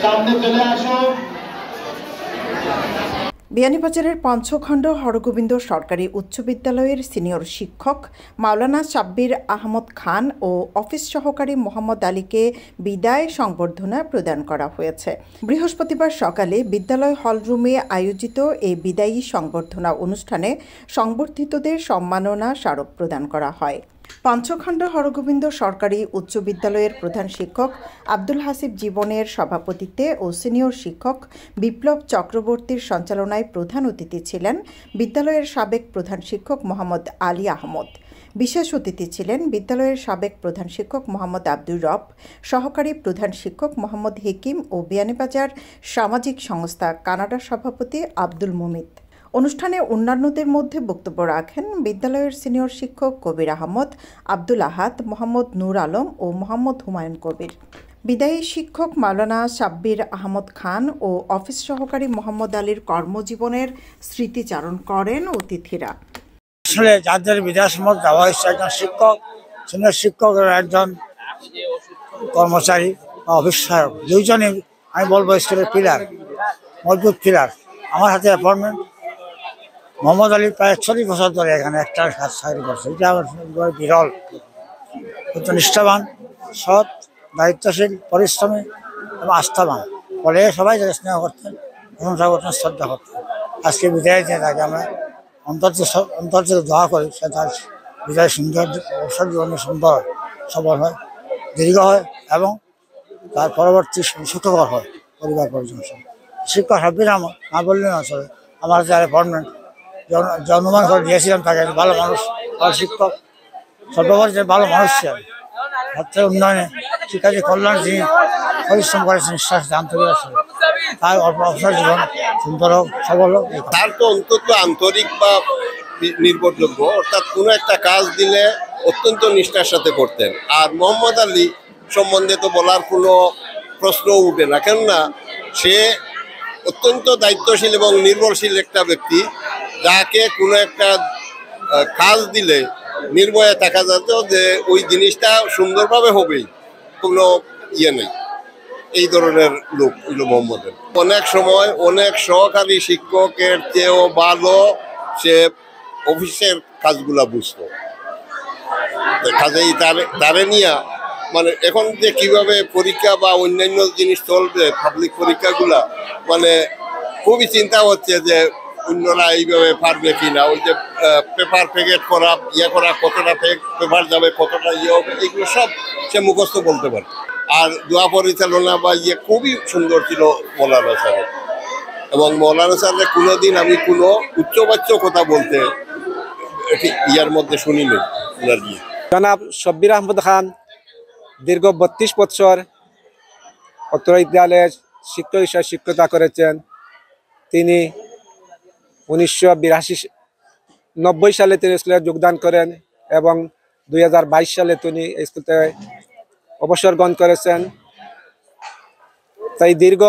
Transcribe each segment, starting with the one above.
সামনে চলে আসো। বিয়ানীবাজারের পঞ্চখণ্ড হরগোবিন্দ সরকারি উচ্চ বিদ্যালয়ের সিনিয়র শিক্ষক মাওলানা সাব্বির আহমদ খান ও অফিস সহকারী মোহাম্মদ আলীকে বিদায় সংবর্ধনা প্রদান করা হয়েছে। বৃহস্পতিবার সকালে বিদ্যালয় হলরুমে আয়োজিত এই বিদায়ী সংবর্ধনা অনুষ্ঠানে সংবর্ধিতদের সম্মাননা স্মারক প্রদান করা হয়। পঞ্চখণ্ড হরগোবিন্দ সরকারি উচ্চ বিদ্যালয়ের প্রধান শিক্ষক আব্দুল হাসিব জীবনের সভাপতিত্বে ও সিনিয়র শিক্ষক বিপ্লব চক্রবর্তীর সঞ্চালনায় প্রধান অতিথি ছিলেন বিদ্যালয়ের সাবেক প্রধান শিক্ষক মোহাম্মদ আলী আহমদ। বিশেষ অতিথি ছিলেন বিদ্যালয়ের সাবেক প্রধান শিক্ষক মোহাম্মদ আব্দুর রব, সহকারী প্রধান শিক্ষক মোহাম্মদ হেকিম ও বিয়ানীবাজার সামাজিক সংস্থা কানাডা সভাপতি আব্দুল মুমিত। অনুষ্ঠানে অন্যান্যদের মধ্যে বক্তব্য রাখেন বিদ্যালয়ের সিনিয়র শিক্ষক কবির আহমদ, আব্দুল আহাদ, মোহাম্মদ নূর আলম ও মোহাম্মদ হুমায়ুন কবির। বিদায়ী শিক্ষক মাওলানা সাব্বির আহমদ খান ও অফিস সহকারী মোহাম্মদ আলীর কর্মজীবনের স্মৃতিচারণ করেন অতিথিরা। আসলে যাদের বিদায় সম্মত দেওয়া হয়েছে, একজন শিক্ষক, সিনিয়র শিক্ষকের একজন কর্মচারী বা অফিস সহায়ক, দুইজনই আমি বলবো স্কুলের পিলার, মজবুত পিলার। আমার হাতে অ্যাপয়েন্টমেন্ট। মোহাম্মদ আলী প্রায় 40 বছর ধরে এখানে একটা চাকরি করছে। এটা আমার বিরল। অত্যন্ত নিষ্ঠাবান, সৎ, দায়িত্বশীল, পরিশ্রমী এবং আস্থাবান। ফলে সবাই তাকে স্নেহ করতেন, প্রশংসা করতেন, শ্রদ্ধা করতেন। আজকে বিদায় দিয়ে তাকে আমরা অন্তর থেকে দোয়া করি সে তার বিদায় সুন্দর, অবসর জীবনে সুন্দর, সবল হয়, দীর্ঘ হয় এবং তার পরবর্তী সুখকর হয় পরিবার পরিজন। শিক্ষক সাব্বির আহমদ না বললেন আসলে আমার যে অ্যাপয়েন্টমেন্ট যে অনুমান করে দিয়েছিলাম তাকে, ভালো মানুষ, ভালো শিক্ষক, সর্বোপরি যে ভালো মানুষ ছিলেন। ছাত্রের উন্নয়নে, শিক্ষার্থী কল্যাণ যিনি পরিশ্রম করেছেন, নিঃশ্বাস আন্তরিক আছে, তার অবসর জীবন সুন্দর হোক, সবল হোক। তার তো অন্তত আন্তরিক বা নির্ভরযোগ্য, অর্থাৎ কোনো একটা কাজ দিলে অত্যন্ত নিষ্ঠার সাথে করতেন। আর মোহাম্মদ আলী সম্বন্ধে তো বলার কোনো প্রশ্ন উঠে না, কেননা সে অত্যন্ত দায়িত্বশীল এবং নির্ভরশীল একটা ব্যক্তি, যাকে কোনো একটা কাজ দিলে নির্ভয়ে থাকা যেত যে ওই জিনিসটা সুন্দরভাবে হবেই, কোনো ইয়ে নেই। এই ধরনের লোক হইল মোহাম্মদের। অনেক সময় অনেক সহকারী শিক্ষকের চেয়েও ভালো সে অফিসের কাজগুলা বুঝতো। কাজেই তারে নিয়ে মানে এখন যে কিভাবে পরীক্ষা বা অন্যান্য জিনিস চলবে, পাবলিক পরীক্ষাগুলা, মানে খুবই চিন্তা হচ্ছে যে অন্যরা এইভাবে পারবে কিনা। ওই যে পেপার প্যাকেট করা, ইয়ে করা, কতটা পেপার যাবে, কতটা ইয়ে হবে, এগুলো সব সে মুখস্থ বলতে পারে। আর দোয়া পরিচালনা বা ইয়ে খুবই সুন্দর ছিল মৌলানা স্যারের। এবং মৌলানা স্যারের কোনোদিন আমি কোনো উচ্চবাচ্য কথা বলতে ইয়ার মধ্যে শুনিনি। জনাব সাব্বির আহমদ খান দীর্ঘ 32 বছর অত্র বিদ্যালয়ের শিক্ষক হিসেবে শিক্ষকতা করেছেন। তিনি 1990 সালে তিনি স্কুলে যোগদান করেন এবং 2022 সালে তিনি স্কুল থেকে অবসর গ্রহণ করেছেন। তাই দীর্ঘ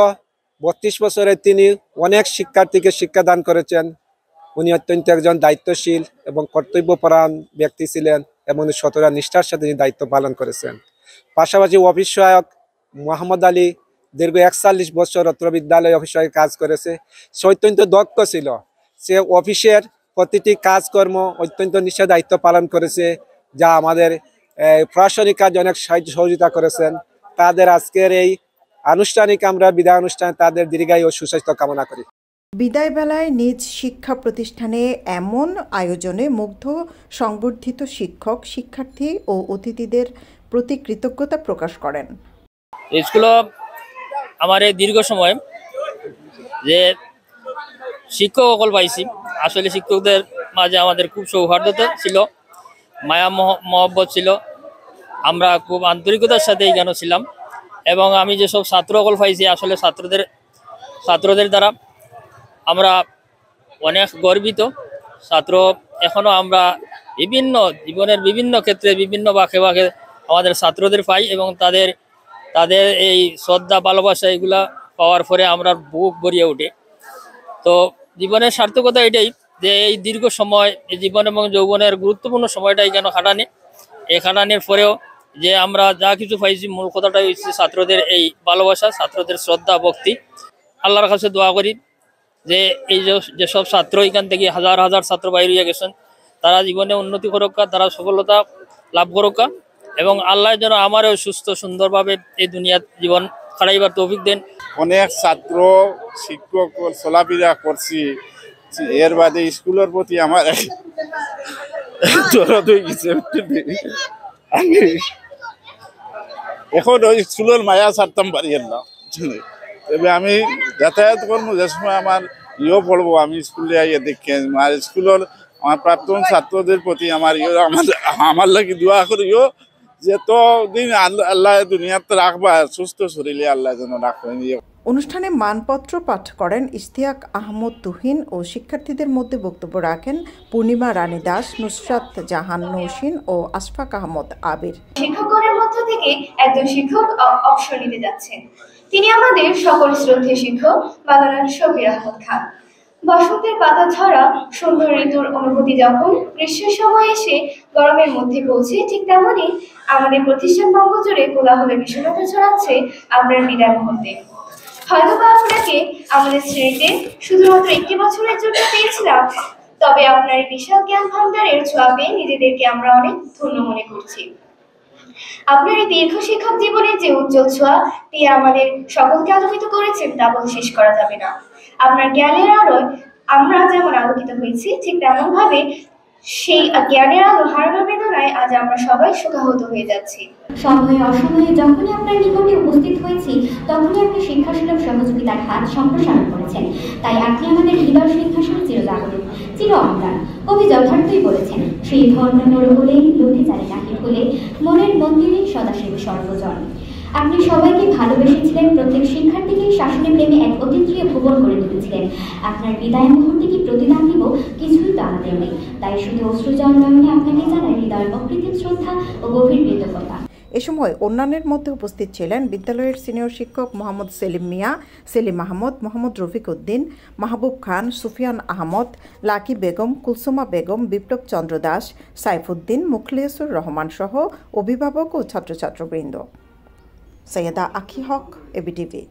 32 বছরে তিনি অনেক শিক্ষার্থীকে শিক্ষাদান করেছেন। উনি অত্যন্ত একজন দায়িত্বশীল এবং কর্তব্যপরায়ণ ব্যক্তি ছিলেন এবং শতরা নিষ্ঠার সাথে তিনি দায়িত্ব পালন করেছেন। পাশাপাশি অফিস সহায়ক মোহাম্মদ আলী দীর্ঘ 41 বছর অত্র বিদ্যালয়ে অফিস সহায়ক কাজ করেছে। সে অত্যন্ত দক্ষ ছিল। সে অফিসের প্রতিটি কাজকর্ম অত্যন্ত নিষ্ঠার দায়িত্ব পালন করেছে, যা আমাদের প্রশাসনিক কাজে অনেক সাহায্য সহযোগিতা করেছেন। তাদের আজকের এই আনুষ্ঠানিক আমরা বিদায় অনুষ্ঠানে তাদের দীর্ঘায়ু ও সুস্বাস্থ্য কামনা করি। বিদায় বেলায় নিজ শিক্ষা প্রতিষ্ঠানে এমন আয়োজনে মুগ্ধ সংবর্ধিত শিক্ষক, শিক্ষার্থী ও অতিথিদের প্রতি কৃতজ্ঞতা প্রকাশ করেন। স্কুলে আমার এই দীর্ঘ সময় যে শিক্ষক সকল পাইছি, আসলে শিক্ষকদের মাঝে আমাদের খুব সৌহার্দ্যতা ছিল, মায়া মহব্বত ছিল, আমরা খুব আন্তরিকতার সাথে এখানে ছিলাম। এবং আমি যেসব ছাত্র সকল পাইছি, আসলে ছাত্রদের দ্বারা আমরা অনেক গর্বিত। ছাত্র এখনও আমরা বিভিন্ন জীবনের বিভিন্ন ক্ষেত্রে বিভিন্ন বাঁকে বাঁকে আমাদের ছাত্রদের পাই এবং তাদের এই শ্রদ্ধা, ভালোবাসা এগুলা পাওয়ার পরে আমরা বুক ভরিয়ে ওঠে। তো জীবনের সার্থকতা এটাই যে এই দীর্ঘ সময় এই জীবন এবং যৌবনের গুরুত্বপূর্ণ সময়টা এখানে খাটানি, এই খাটানির পরেও যে আমরা যা কিছু পাইছি মূল কথাটাই হচ্ছে ছাত্রদের এই ভালোবাসা, ছাত্রদের শ্রদ্ধা ভক্তি। আল্লাহর কাছে দোয়া করি যে এই যেসব ছাত্র এখান থেকে হাজার হাজার ছাত্র বাইরে হয়ে গেছেন, তারা জীবনে উন্নতি করুক, তারা সফলতা লাভ করুক, এবং আল্লাহ যেন আমারও সুস্থ সুন্দরভাবে এই দুনিয়ার জীবন কাটাইবার তৌফিক দেন। অনেক ছাত্র শিক্ষক চলাফেরা করছি, এর বাদে স্কুলের প্রতি আমার দরদ হয়ে গেছে। আমি এখন ওই স্কুলের মায়া ছাড়তাম পারি না, তবে আমি যাতায়াত করবো যে সময় আমার পড়বো, আমি স্কুলে আইয়ে দেখি আর স্কুলের আমার প্রাক্তন ছাত্রদের প্রতি আমার আমার লাগি দোয়া করিও যে তো দিন আল্লাহ দুনিয়াতে রাখবা, সুস্থ শরীরে আল্লাহ যেন রাখবেন। অনুষ্ঠানে মানপত্র পাঠ করেন ইশতিয়াক আহমদ তুহিন ও শিক্ষার্থীদের মধ্যে বক্তব্য রাখেন পূর্ণিমা রানী দাস, নুসরাত জাহান নৌসিন ও আশফাক আহমদ আবির। শিক্ষকগণের মধ্য থেকে একজন শিক্ষক অবসর নিতে যাচ্ছেন। তিনি আমাদের সকল শ্রদ্ধেয় শিক্ষক মাওলানা শব্বির আহমদ খান। বসন্তের পাতা ঝরা সুন্দর ঋতুর অনুভূতি যখন গ্রীষ্মের সময় এসে গরমের মধ্যে পৌঁছে, ঠিক তেমনই আমাদের প্রতিষ্ঠান বঙ্গ জুড়ে কোলাহলের বিষণ্ণতা ছড়াচ্ছে আপনার বিদায় মুহূর্তে। হয়তোবা আপনাকে আমাদের শ্রেণীতে শুধুমাত্র 1 বছরের জন্য পেয়েছিলাম, তবে আপনার এই বিশাল জ্ঞান ভান্ডারের ছোঁয়া পেয়ে নিজেদেরকে আমরা অনেক ধন্য মনে করছি। আপনার এই দীর্ঘ শিক্ষক জীবনের যে উজ্জ্বল ছোঁয়া দিয়ে আমাদের সকলকে আলোকিত করেছেন তা বলে শেষ করা যাবে না। আপনার জ্ঞানের আলোয় আমরা যেমন আলোকিত হয়েছি, ঠিক তেমন ভাবে সেই জ্ঞানের আলো হারানোর বেদনায় আজ আমরা সবাই শোকাহত হয়ে যাচ্ছি। সময়ে অসময়ে যখনই আপনার নিকটে উপস্থিত হয়েছি, তখনই আপনি শিক্ষাসুলভ সহযোগিতার হাত সম্প্রসারণ করেছেন। তাই আপনি আমাদের হৃদয় শিক্ষাসনে চিরজাগরুক, চির অম্লান। কবি যথার্থই বলেছেন, সেই ধর্ম নর হলে লোকে জানে নাহি ভুলে, মনের মন্দিরে সদাশিবী সর্বজন। আপনি সবাইকে ভালোবেসেছিলেন, প্রত্যেক শিক্ষার্থীকে শাসনের প্রেমে এক অতীন্দ্রিয় ভুবন করে তুলেছিলেন। আপনার বিদায় মুহূর্তে কি প্রতিদান দিব, কিছুই তো আমাদের নেই। তাই শুধু অশ্রুজল নয়নে আপনাকে জানাই হৃদয়ের অকৃত্রিম শ্রদ্ধা ও গভীর কৃতজ্ঞতা। এ সময় অন্যান্যের মধ্যে উপস্থিত ছিলেন বিদ্যালয়ের সিনিয়র শিক্ষক মোহাম্মদ সেলিম মিয়া, সেলিম আহমদ, মোহাম্মদ রফিক উদ্দিন, মাহবুব খান, সুফিয়ান আহমদ, লাকি বেগম, কুলসুমা বেগম, বিপ্লব চন্দ্র দাস, সাইফুদ্দিন, মুখলিসুর রহমান সহ অভিভাবক ও ছাত্রছাত্রবৃন্দ। সৈয়দা আখি হক, এবিটিভি।